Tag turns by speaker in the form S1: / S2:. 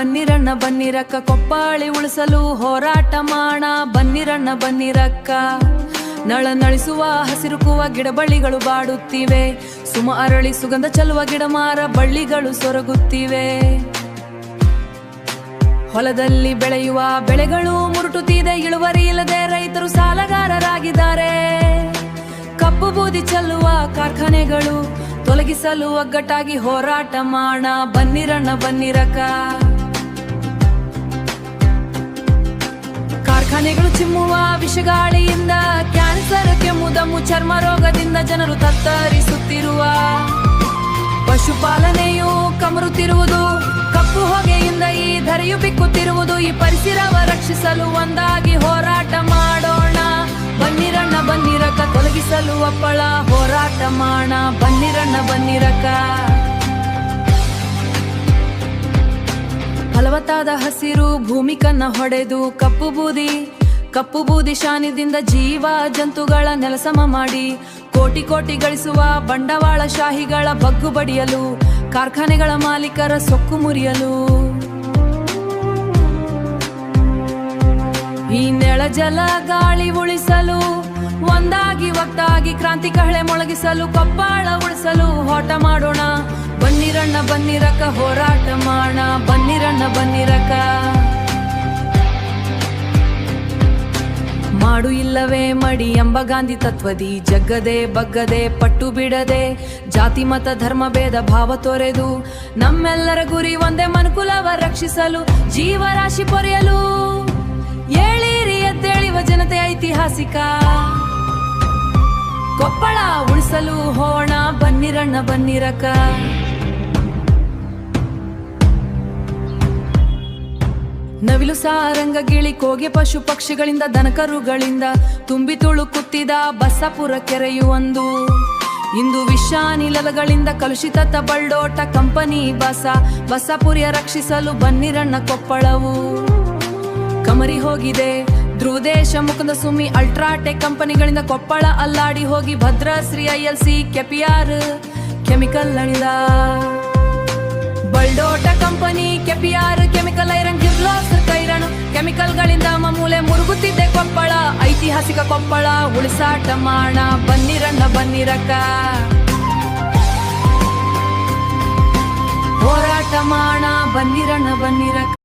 S1: ಬನ್ನಿರಣ್ಣ ಬನ್ನಿರಕ್ಕ, ಕೊಪ್ಪಳಿ ಉಳಿಸಲು ಹೋರಾಟ ಮಾಡ ಬನ್ನಿರಣ್ಣ ಬನ್ನಿರಕ್ಕ. ನಳನಳಿಸುವ ಹಸಿರುಕುವ ಗಿಡಬಳ್ಳಿಗಳು ಬಾಡುತ್ತಿವೆ, ಸುಮ ಅರಳಿ ಸುಗಂಧ ಚೆಲ್ಲುವ ಗಿಡಮಾರ ಬಳ್ಳಿಗಳು ಸೊರಗುತ್ತಿವೆ. ಹೊಲದಲ್ಲಿ ಬೆಳೆಯುವ ಬೆಳೆಗಳು ಮುರುಟುತ್ತಿದೆ, ಇಳುವರಿ ಇಲ್ಲದೆ ರೈತರು ಸಾಲಗಾರರಾಗಿದ್ದಾರೆ. ಕಪ್ಪು ಬೂದಿ ಚೆಲ್ಲುವ ಕಾರ್ಖಾನೆಗಳು ತೊಲಗಿಸಲು ಒಗ್ಗಟ್ಟಾಗಿ ಹೋರಾಟ ಮಾಡ ಬನ್ನಿರಣ್ಣ ಬನ್ನಿರಕ್ಕ. ಕಾರ್ಖಾನೆಗಳು ಚಿಮ್ಮುವ ವಿಷಗಾಳಿಯಿಂದ ಕ್ಯಾನ್ಸರ್, ಕೆಮ್ಮು, ದಮ್ಮು, ಚರ್ಮ ರೋಗದಿಂದ ಜನರು ತತ್ತರಿಸುತ್ತಿರುವ, ಪಶುಪಾಲನೆಯು ಕಮರುತ್ತಿರುವುದು, ಕಪ್ಪು ಹೊಗೆಯಿಂದ ಈ ಧರೆಯು ಬಿಕ್ಕುತ್ತಿರುವುದು. ಈ ಪರಿಸರವ ರಕ್ಷಿಸಲು ಒಂದಾಗಿ ಹೋರಾಟ ಮಾಡೋಣ ಬನ್ನಿರಣ್ಣ ಬನ್ನಿರಕ್ಕ. ತೊಲಗಿಸಲು ಒಪ್ಪಳ ಹೋರಾಟ ಮಾಡ ಬನ್ನಿರಣ್ಣ ಬನ್ನಿರಕ್ಕ. ಫಲವತ್ತಾದ ಹಸಿರು ಭೂಮಿ ಕನ್ನ ಹೊಡೆದು ಕಪ್ಪು ಬೂದಿ ಶಾನಿದಿಂದ ಜೀವ ಜಂತುಗಳ ನೆಲಸಮ ಮಾಡಿ, ಕೋಟಿ ಕೋಟಿ ಗಳಿಸುವ ಬಂಡವಾಳ ಶಾಹಿಗಳ ಬಗ್ಗು ಬಡಿಯಲು, ಕಾರ್ಖಾನೆಗಳ ಮಾಲೀಕರ ಸೊಕ್ಕು ಮುರಿಯಲು. ಈ ನೆಲ ಜಲ ಗಾಳಿ ಉಳಿಸಲು ಒಂದಾಗಿ ಒಟ್ಟಾಗಿ ಕ್ರಾಂತಿ ಕಹಳೆ ಮೊಳಗಿಸಲು, ಕೊಪ್ಪಳ ಉಳಿಸಲು ಹೋರಾಟ ಮಾಡೋಣ ಬನ್ನಿರಣ್ಣ ಬನ್ನಿರಕ್ಕ. ಹೋರಾಟ ಮಾಡ ಬನ್ನಿರಣ್ಣ ಬನ್ನಿರಕ್ಕ. ಮಾಡು ಇಲ್ಲವೇ ಮಡಿ ಎಂಬ ಗಾಂಧಿ ತತ್ವದಿ ಜಗ್ಗದೆ ಬಗ್ಗದೆ ಪಟ್ಟು ಬಿಡದೆ, ಜಾತಿ ಮತ ಧರ್ಮ ಭೇದ ಭಾವ ತೊರೆದು ನಮ್ಮೆಲ್ಲರ ಗುರಿ ಒಂದೇ ಮನುಕುಲವ ರಕ್ಷಿಸಲು, ಜೀವರಾಶಿ ಪೊರೆಯಲು. ಏಳಿರಿ ಎದ್ದೇಳುವ ಜನತೆ ಐತಿಹಾಸಿಕ, ಕೊಪ್ಪಳ ಉಳಿಸಲು ಹೋಣ ಬನ್ನಿರಣ್ಣ ಬನ್ನಿರಕ್ಕ. ನವಿಲು ಸಾರಂಗ ಗಿಳಿ ಕೋಗೆ ಪಶು ಪಕ್ಷಿಗಳಿಂದ ದನಕರುಗಳಿಂದ ತುಂಬಿ ತುಳುಕುತ್ತಿದ ಬಸ್ಸಾಪುರ ಕೆರೆಯು ಒಂದು. ಇಂದು ವಿಷಾನಿಲಗಳಿಂದ ಕಲುಷಿತ ಬಳ್ಳೋಟ ಕಂಪನಿ ಬಸ್ಸಾಪುರಿಯ ರಕ್ಷಿಸಲು ಬನ್ನಿರಣ್ಣ ಕೊಪ್ಪಳವು. ಕಮರಿ ಹೋಗಿದೆ ಧ್ರುವದೇಶ ಮುಕುಂದ ಸುಮಿ ಅಲ್ಟ್ರಾಟೆಕ್ ಕಂಪನಿಗಳಿಂದ ಕೊಪ್ಪಳ ಅಲ್ಲಾಡಿ ಹೋಗಿ, ಭದ್ರಶ್ರೀ ILC ಕೆಪಿಆರ್ ಕೆಮಿಕಲ್ ಅಣಿದ. Baldota company KPR chemical iron Kirloskar ಕೈರಣು ಕೆಮಿಕಲ್ಗಳಿಂದ ಮೂಲೆ ಮುರುಗುತ್ತಿದ್ದೆ ಕೊಪ್ಪಳ. ಐತಿಹಾಸಿಕ ಕೊಪ್ಪಳ ಉಳಿಸಾಟ ಮಾಡ ಬನ್ನಿರಣ್ಣ ಬನ್ನಿರಕ್ಕ. ಹೋರಾಟ ಮಾಡ ಬನ್ನಿರಣ್ಣ ಬನ್ನಿರಕ್ಕ.